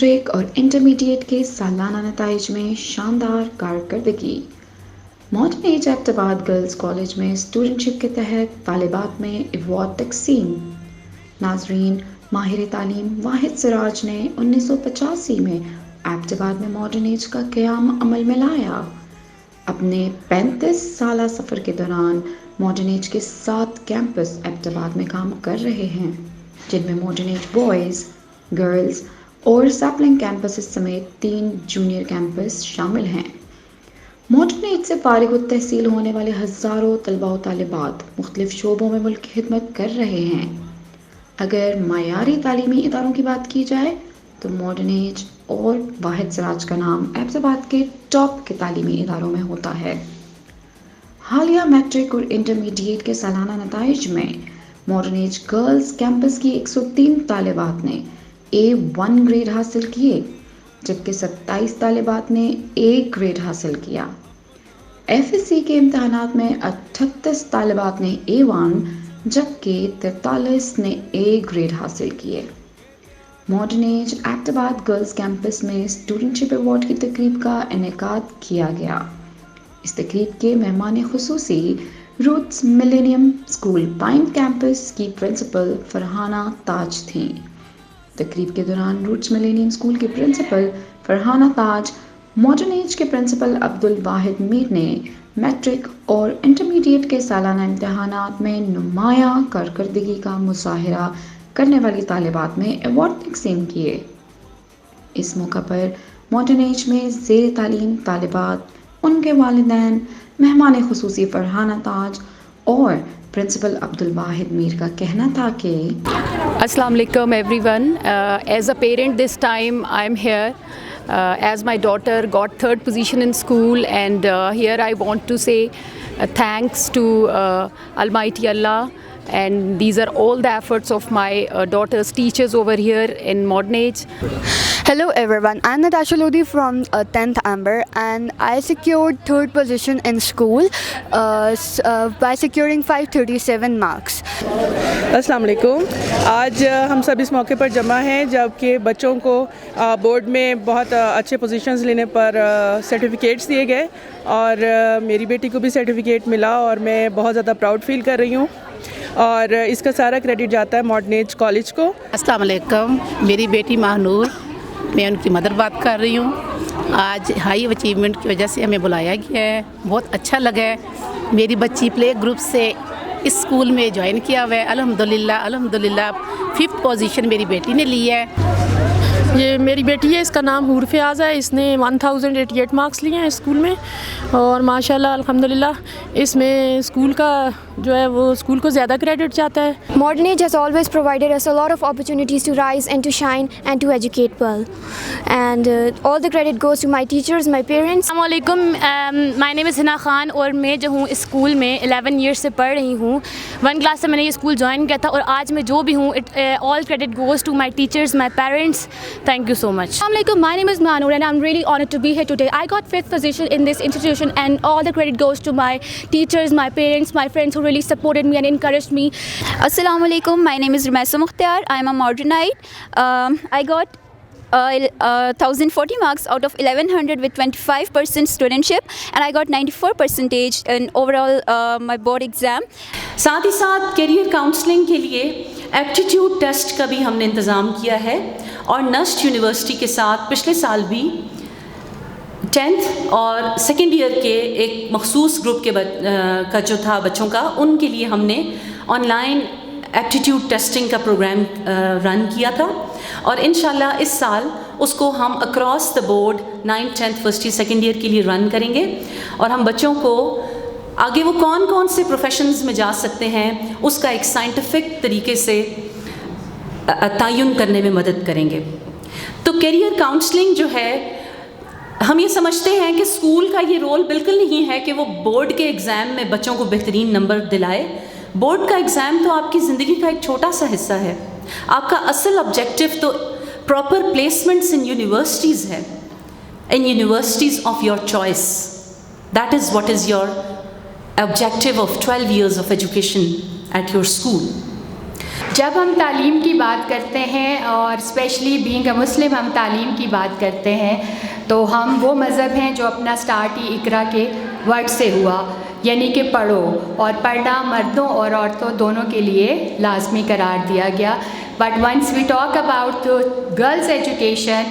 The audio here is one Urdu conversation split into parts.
میٹرک اور انٹرمیڈیٹ کے سالانہ نتائج میں شاندار کارکردگی۔ ماڈرن ایج ایبٹ آباد گرلز کالج میں اسٹوڈنٹ شپ کے تحت طالبات میں ایوارڈ تقسیم۔ ناظرین، ماہر تعلیم واحد سراج نے 1985 میں ایبٹ آباد میں ماڈرن ایج کا قیام عمل میں لایا۔ اپنے 35 سالہ سفر کے دوران ماڈرن ایج کے 7 کیمپس ایبٹ آباد میں کام کر رہے ہیں، جن میں ماڈرن ایج بوائز، گرلز اور سیپلنگ کیمپسز سمیت 3 جونیئر کیمپس شامل ہیں۔ ماڈرن ایج سے فارغ التحصیل ہونے والے ہزاروں طلباء و طالبات مختلف شعبوں میں ملک کی خدمت کر رہے ہیں۔ اگر معیاری تعلیمی اداروں کی بات کی جائے تو ماڈرن ایج اور واحد سراج کا نام ایبٹ آباد کے ٹاپ کے تعلیمی اداروں میں ہوتا ہے۔ حالیہ میٹرک اور انٹرمیڈیٹ کے سالانہ نتائج میں ماڈرن ایج گرلز کیمپس کی 103 طالبات نے A1 گریڈ حاصل کیے، جبکہ 27 طالبات نے A گریڈ حاصل کیا۔ FSC کے امتحانات میں 38 طالبات نے A1 جبکہ 43 نے A گریڈ حاصل کیے۔ ماڈرن ایج ایبٹ آباد گرلز کیمپس میں اسٹوڈنٹ شپ ایوارڈ کی تقریب کا انعقاد کیا گیا۔ اس تقریب کے مہمان خصوصی Roots Millennium School Pine Campus کی پرنسپل فرحانہ تاج تھیں۔ تقریب کے دوران روٹس ملینیم اسکول کی principal Farhana Taj, Modern Age کے پرنسپل عبدالواحد میر نے میٹرک اور انٹرمیڈیٹ کے سالانہ امتحانات میں نمایاں کارکردگی کا مظاہرہ کرنے والی طالبات میں ایوارڈ تقسیم کیے۔ اس موقع پر ماڈرن ایج میں زیر تعلیم طالبات، ان کے والدین، مہمان خصوصی فرحانہ تاج اور پرنسپل عبدالواحد میر کا کہنا تھا کہ السلام علیکم every one. As a parent this time I am here as my daughter got 3rd position in school, and here I want to say thanks to Almighty Allah, and these are all the efforts of my daughter's teachers over here in Modern Age. Hello everyone, I'm Natasha Lodi from 10th Amber, and I secured 3rd position in school by securing 537 marks. السلام علیکم. آج ہم سب اس موقع پر جمع ہیں جب کہ بچوں کو بورڈ میں بہت اچھے پوزیشنز لینے پر سرٹیفکیٹس دیے گئے، اور میری بیٹی کو بھی سرٹیفکیٹ ملا اور میں بہت زیادہ پراؤڈ فیل کر رہی ہوں، اور اس کا سارا کریڈٹ جاتا ہے ماڈرن ایج کالج کو. السلام علیکم. میری بیٹی ماہنور، میں ان کی مدر بات کر رہی ہوں. آج ہائی اچیومنٹ کی وجہ سے ہمیں بلایا گیا ہے، بہت اچھا لگا ہے. میری بچی پلے گروپ سے اس اسکول میں جوائن کیا ہوا ہے. الحمدللہ 5th پوزیشن میری بیٹی نے لی ہے. یہ میری بیٹی ہے، اس کا نام حور فیاض ہے. اس نے 1088 مارکس لیے ہیں اسکول میں، اور ماشاءاللہ الحمدللہ اس میں اسکول کا جو ہے وہ اسکول کو زیادہ کریڈٹ جاتا ہے. Modern Age has always provided us a lot of opportunities to rise and to shine and to educate well. And all the credit goes to my teachers, my parents. السلام علیکم. My name is ہنا خان، اور میں جو ہوں اسکول میں 11 ایئرس سے پڑھ رہی ہوں. 1 کلاس سے میں نے یہ اسکول جوائن کیا تھا، اور آج میں جو بھی ہوں all credit goes to my teachers, my parents. Thank you so much. Assalamu alaikum. My name is Manur, and I'm really honored to be here today. I got 5th position in this institution, and all the credit goes to my teachers, my parents, my friends who really supported me and encouraged me. Assalamu alaikum. My name is Rumaisa Mukhtar. I'm a modernite. I got 1040 marks out of 1100 with 25% studentship, and I got 94% in overall my board exam. ساتھ ہی ساتھ کیریئر کاؤنسلنگ کے لیے ایپٹیٹیوڈ ٹیسٹ کا بھی ہم نے انتظام کیا ہے، اور نسٹ یونیورسٹی کے ساتھ پچھلے سال بھی 10th اور 2nd ایئر کے ایک مخصوص گروپ کا جو تھا بچوں کا، ان کے لیے ہم نے آن لائن ایپٹیٹیوڈ ٹیسٹنگ کا پروگرام رن کیا تھا، اور انشاءاللہ اس سال اس کو ہم across the board 9th 10th 1st year 2nd year کے لیے رن کریں گے، اور ہم بچوں کو آگے وہ کون کون سے پروفیشنز میں جا سکتے ہیں اس کا ایک سائنٹیفک طریقے سے تعین کرنے میں مدد کریں گے. تو کیریئر کاؤنسلنگ جو ہے، ہم یہ سمجھتے ہیں کہ اسکول کا یہ رول بالکل نہیں ہے کہ وہ بورڈ کے ایگزام میں بچوں کو بہترین نمبر دلائے. بورڈ کا ایگزام تو آپ کی زندگی کا ایک چھوٹا سا حصہ ہے. آپ کا اصل آبجیکٹیو تو پراپر پلیسمنٹس ان یونیورسٹیز ہے، in universities of your choice. That is what is your objective of 12 years of education at your school. جب ہم تعلیم کی بات کرتے ہیں اور اسپیشلی بینگ اے مسلم ہم تعلیم کی بات کرتے ہیں تو ہم وہ مذہب ہیں جو اپنا سٹارٹ ہی اقرا کے ورڈ سے ہوا، یعنی کہ پڑھو، اور پڑھنا مردوں اور عورتوں دونوں کے لیے لازمی قرار دیا گیا. But once we talk about girls education,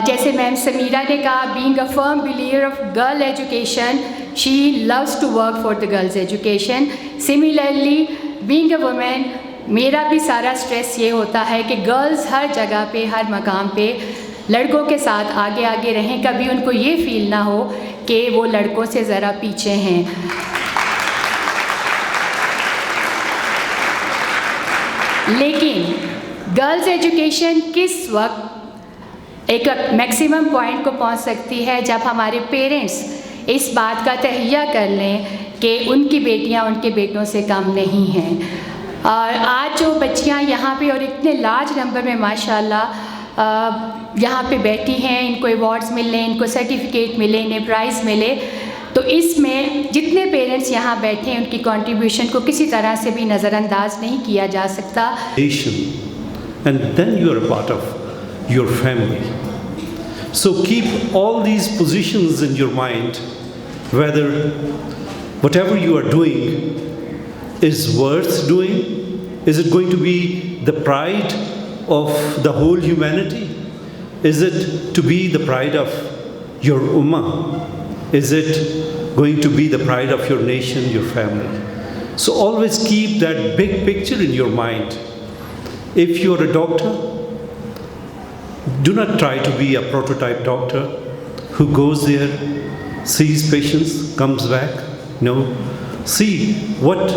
جیسے میم سمیرہ نے کہا، being a firm believer of girl education she loves to work for the girls education. Similarly being a woman میرا بھی سارا سٹریس یہ ہوتا ہے کہ گرلز ہر جگہ پہ ہر مقام پہ لڑکوں کے ساتھ آگے آگے رہیں، کبھی ان کو یہ فیل نہ ہو کہ وہ لڑکوں سے ذرا پیچھے ہیں. لیکن گرلز ایجوکیشن کس وقت ایک میکسیمم پوائنٹ کو پہنچ سکتی ہے جب ہمارے پیرنٹس اس بات کا تہیہ کر لیں کہ ان کی بیٹیاں ان کے بیٹوں سے کم نہیں ہیں. اور آج جو بچیاں یہاں پہ اور اتنے لارج نمبر میں ماشاءاللہ یہاں پہ بیٹھی ہیں، ان کو ایوارڈز ملے، ان کو سرٹیفکیٹ ملے، انہیں پرائز ملے، تو اس میں جتنے پیرنٹس یہاں بیٹھے ہیں ان کی کنٹریبیوشن کو کسی طرح سے بھی نظر انداز نہیں کیا جا سکتا. And then you are a part of your family. So keep all these positions in your mind, whether whatever you are doing is worth doing. Is it going to be the pride of the whole humanity? Is it to be the pride of your ummah? Is it going to be the pride of your nation, your family? So always keep that big picture in your mind. If you are a doctor, do not try to be a prototype doctor who goes there, sees patients, comes back. No. See what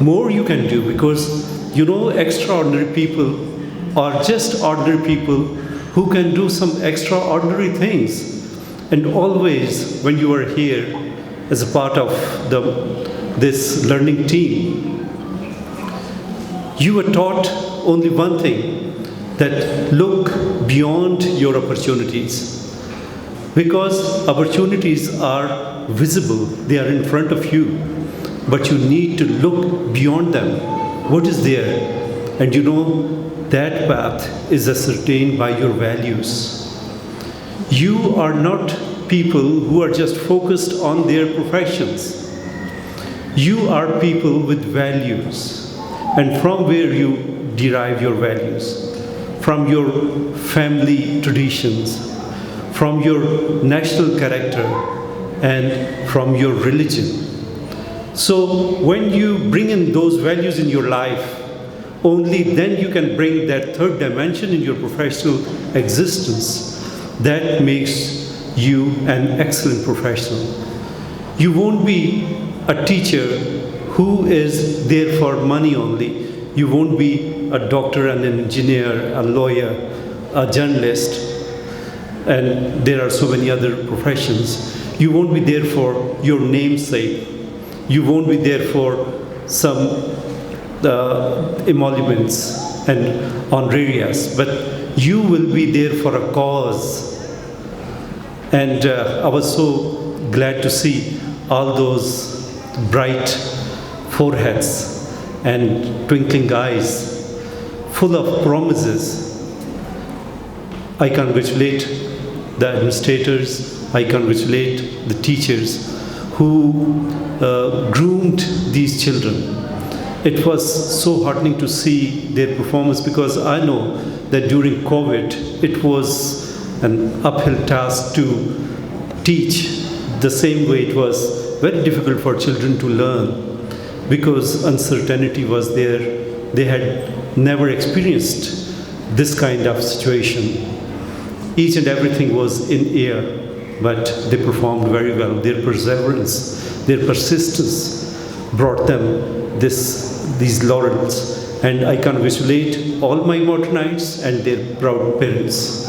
more you can do, because you know extraordinary people are just ordinary people who can do some extraordinary things. And always when you are here as a part of this learning team, you are taught only one thing, that look beyond your opportunities, because opportunities are visible, they are in front of you, but you need to look beyond them. What is there? And you know that path is ascertained by your values. You are not people who are just focused on their professions. You are people with values, and from where you derive your values, from your family traditions, from your national character, and from your religion. So when you bring in those values in your life, only then you can bring that third dimension in your professional existence that makes you an excellent professional. You won't be a teacher who is there for money only. You won't be a doctor and an engineer, a lawyer, a journalist, and there are so many other professions. You won't be there for your namesake. You won't be there for some emoluments and honorariums, but you will be there for a cause. And I was so glad to see all those bright foreheads and twinkling eyes full of promises. I congratulate the administrators, I congratulate the teachers who groomed these children. It was so heartening to see their performance, because I know that during COVID it was an uphill task to teach the same way. It was very difficult for children to learn because uncertainty was there. They had never experienced this kind of situation. Each and everything was in air, but they performed very well. Their perseverance, their persistence brought them these laurels, and I congratulate all my Mortonites and their proud parents.